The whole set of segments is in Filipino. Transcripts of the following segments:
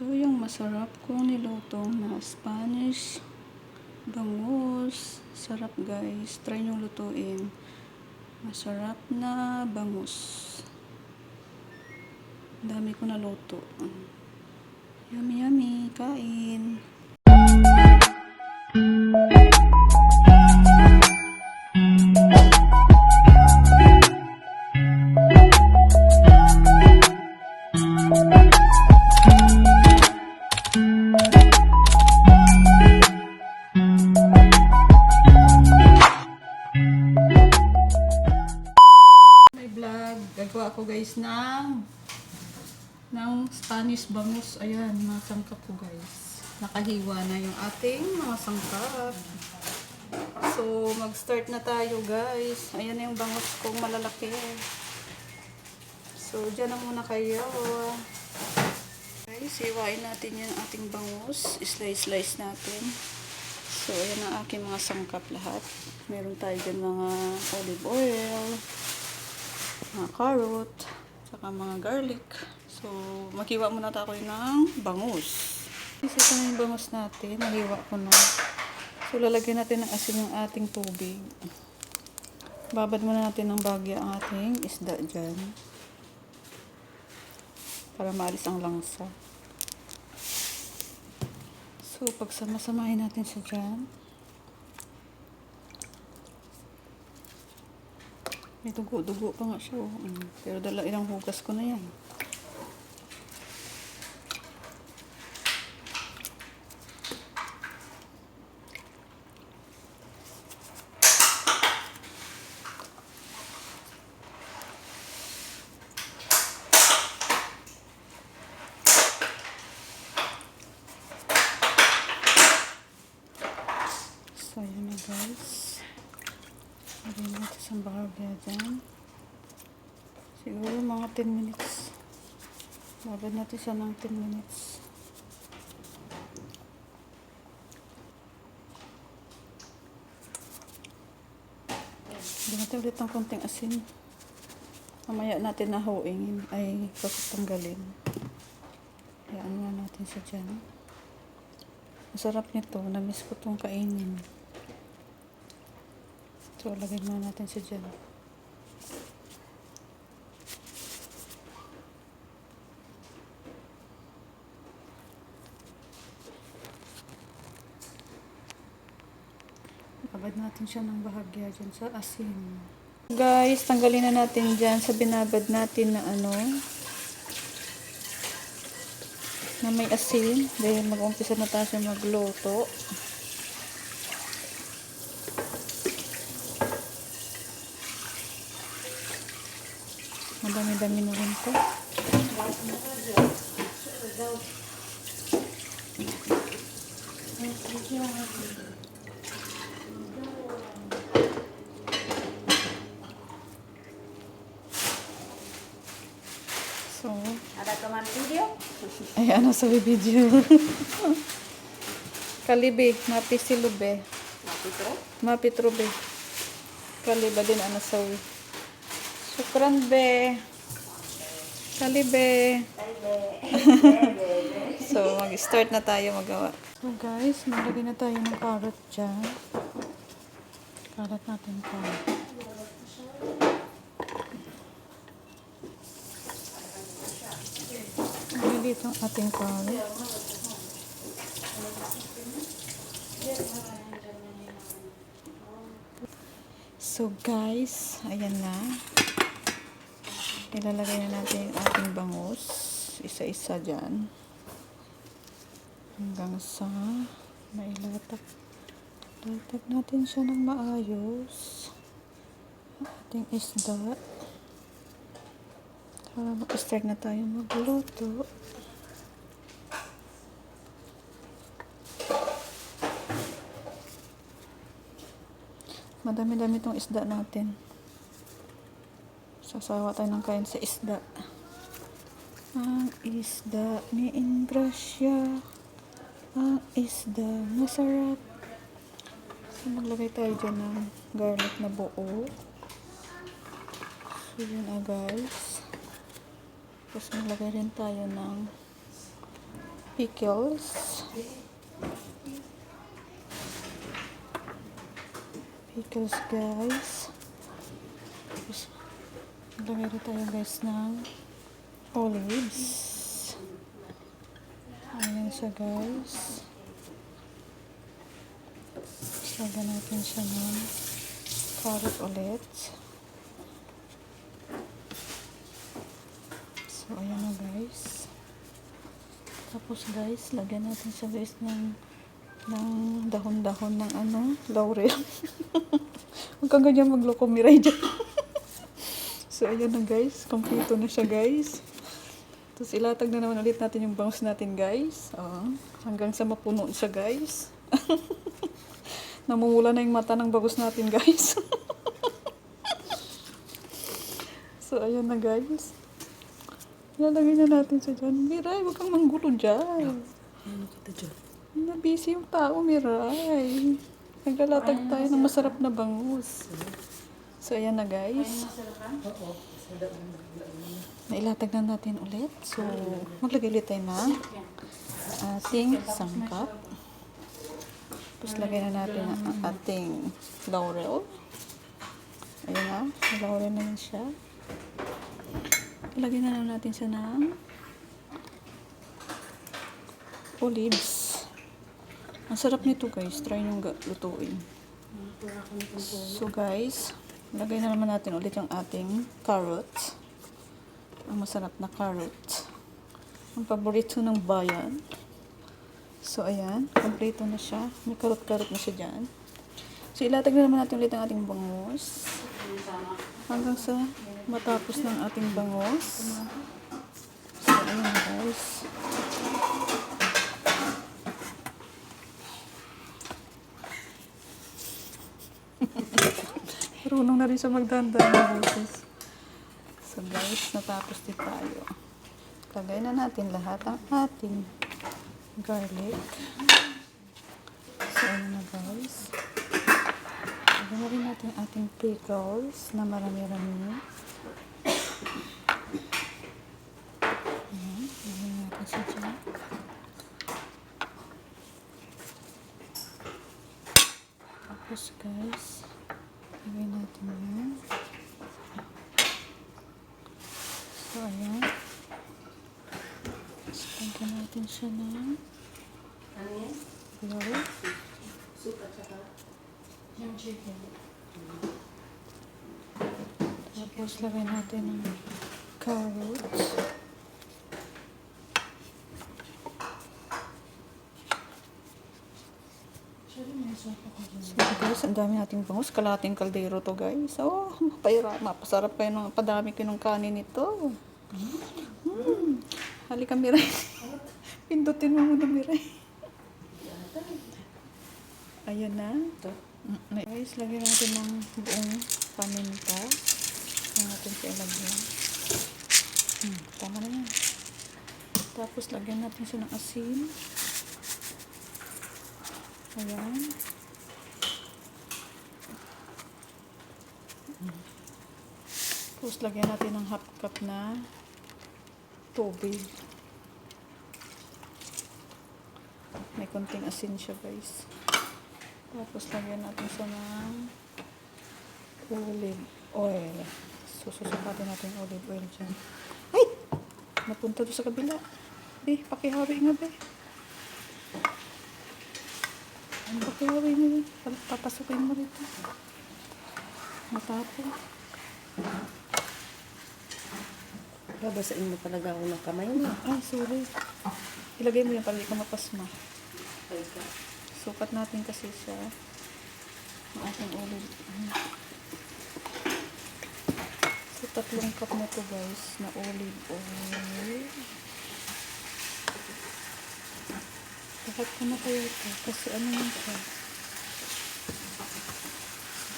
Ito yung masarap kong niluto na Spanish bangus. Sarap guys. Try nyo lutuin. Masarap na bangus. Dami ko naluto. Yummy yummy. Kain. Gagawa ako guys ng Spanish bangus. Ayan, mga sangkap ko guys. Nakahiwa na yung ating mga sangkap. So, mag-start na tayo guys. Ayan na yung bangus kong malalaki. So, dyan na muna kayo. Guys, hiwain natin yung ating bangus. Slice natin. So, ayan ang aking mga sangkap lahat. Meron tayo dyan mga olive oil, mga carrot, saka mga garlic. So, maghiwa muna tayo ng bangus. Ito na yung bangus natin. Nahiwa ko na. So, lalagyan natin ng asin yung ating tubig. Babad muna natin ng bagya ang ating isda dyan. Para maalis ang langsa. So, pagsama-samahin natin siya dyan. May dugo-dugo pa nga siya. Pero ilang hugas ko na yan. So, yun na guys. Lagyan natin sa bahagya dyan. Siguro mga 10 minutes. Babad natin siya ng 10 minutes. Lagyan natin ulit ng konting asin. Mamaya natin nahuingin ay tanggalin. Hayaan nga natin siya dyan. Masarap nito. Namiss ko itong kainin. So, lagyan muna natin siya dyan. Babad natin siya ng bahagya dyan sa asin. Guys, tanggalin na natin dyan sa binabad natin na na may asin. Dahil mag-umpisa na tayo magluto. Madami-dami na rin to. So, ada teman video? ay ano sa video. Kalibi, mapisilube. Mapitrube. Kaliba din ano sa Sukran be. Kalibe. So, mag-start na tayo magawa. So, guys, maglagay na tayo ng carrot dyan. Kalat natin ito. Lagay dito ang ating carrot. So, guys, ayan na. Ilalagay na natin yung ating bangus. Isa-isa dyan. Hanggang sa mailatag. Latag natin siya ng maayos. Ating isda. Para mag-start na tayo magluto. Madami-dami itong isda natin. Sasawa tayo ng kain sa isda. Ang isda ni Ingrasya. Ang isda masarap. So, maglagay tayo dyan ng garlic na buo. So, yun guys. Tapos maglagay rin tayo ng pickles. Pickles, guys. Tapos, maglagay rin tayo, guys, ng olives. Ayan siya, guys. Tapos, lagyan natin siya ng carrot ulit. So, ayan na, guys. Tapos, guys, lagyan natin siya, guys, ng dahon-dahon ng laurel. Huwag kang ganyan magloko, Miray dyan. So, ayan na, guys. Kompleto na siya, guys. Tapos, ilatag na naman ulit natin yung bangus natin, guys. Hanggang sa mapuno siya, guys. Namumula na yung mata ng bangus natin, guys. So, ayan na, guys. Ilalagay na natin siya dyan. Miray, huwag kang manggulo dyan. Ano kita dyan? Busy yung tao, Miray. Naglalatag tayo ng masarap na bangus. So, ayan na, guys. Oo. Nailatag na natin ulit. So, maglagay ulit tayo na ating sangkap. Tapos, lagay na natin ang ating laurel. Ayan na. Laurel na yun siya. Lagyan na lang natin siya ng olives. Ang sarap nito, guys. Try nyo lutuin. So, guys, lagay na naman natin ulit yung ating carrot. Ang masarap na carrot. Ang paborito ng bayan. So, ayan. Kompleto na siya. May karot-karot na siya dyan. So, ilatag na naman natin ulit ang ating bangus. Hanggang sa matapos ng ating bangus. So, ayan, guys. Marunong na rin siya magdanda ng boses. So, guys, natapos din tayo. Lagay na natin lahat ang ating garlic. So, ano na, guys. Lagyan na rin natin ang ating pickles na marami-rami. Ayan, lagyan natin siya dyan. Tapos, guys, lagay natin yan. So, ayan. Lagyan natin siya ng oil. Yung chicken. Tapos, lagay natin ng carrots. So, guys, ang dami nating bangus. Kalating kaldero to, guys. Oh, mapasarap kayo ng padami kayo ng kanin nito. Halika, Miray. Pindutin mo muna, Miray. Ayan na. Guys, lagyan natin ng buong paminta. Lagyan natin siya ilagyan. Tama na yan. Tapos, lagyan natin siya ng asin. Ayan. Tapos, lagyan natin ng half cup na tubig. May konting asin siya, guys. Tapos, lagyan natin siya ng olive oil. So, susukatin natin yung olive oil dyan. Ay! Napunta doon sa kabila. Be, pakihawi nga, be. Pakihawi mo yun. Papasukin mo rito. Matapon. Babasain mo talaga ako ng kamay mo. Ay, sorry. Ilagay mo yan para hindi ka mapasma. Sukat natin kasi siya. Ang ating olive. So, 3 cup na to, guys, na olive oil. Lahat ko na kayo ito. Kasi ano yun siya.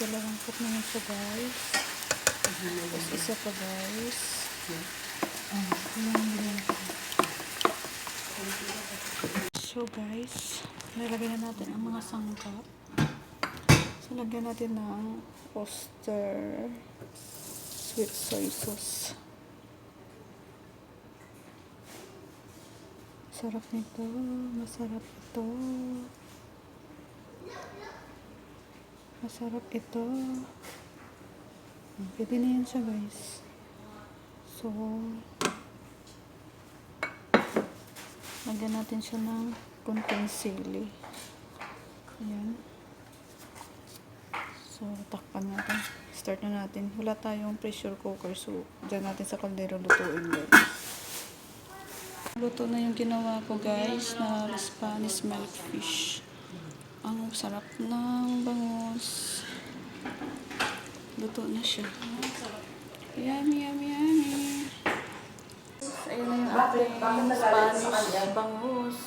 2 cup naman siya, guys. Tapos isa pa, guys. So, guys, nilagay na natin ang mga sangkap. So, lagyan natin ng oyster sweet soy sauce. sarap nito. Masarap ito. Masarap ito. Pwede na yan siya, guys. So, lagyan natin siya ng konting sili. Ayan. So, takpan natin. Start na natin. Wala tayong pressure cooker. So, dyan natin sa kaldero lutuin, guys. Luto na yung ginawa ko, guys, na Spanish milk fish. Ang sarap ng bangus. Luto na siya. Yummy, yummy, yummy. Ayan na yung ating Spanish bangus.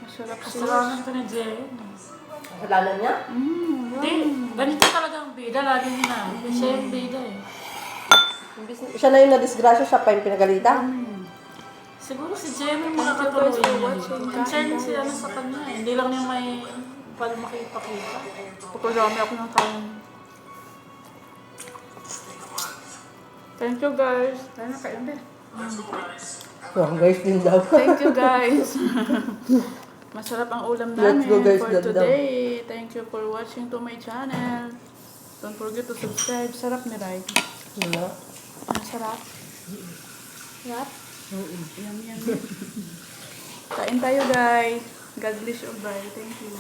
Masarap siya. Kasalanan ko na Jen. Kasalanan niya? Hindi, ganito talaga ang bida. Lagi na. Kasi yung bida eh. Siya na yung nadisgrasya, siya pa yung pinagalitan. Siguro si Jen yung mga katuloy niya. Concern siya sa kanya eh. Hindi lang niya may makipakita. Pagkadami ako ng kain. Thank you, guys. Tayo na kain din. So, guys, din daw. Thank you, guys. Masarap ang ulam namin Let's go, guys, for dab-dab. today. Thank you for watching to my channel. Don't forget to subscribe. Sarap ni Rai. Wala. Sarap. Sarap? Yum, yum. Kain tayo, guys. God bless you all. Bye. Thank you.